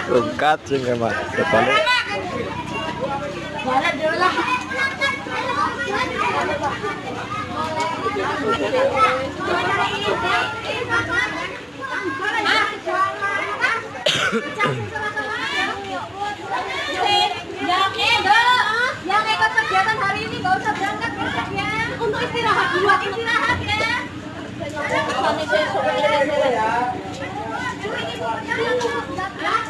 Kacing emang depannya. Yang ikut kegiatan hari ini nggak usah berangkat besok ya. Untuk istirahat dulu, istirahat ya. Ini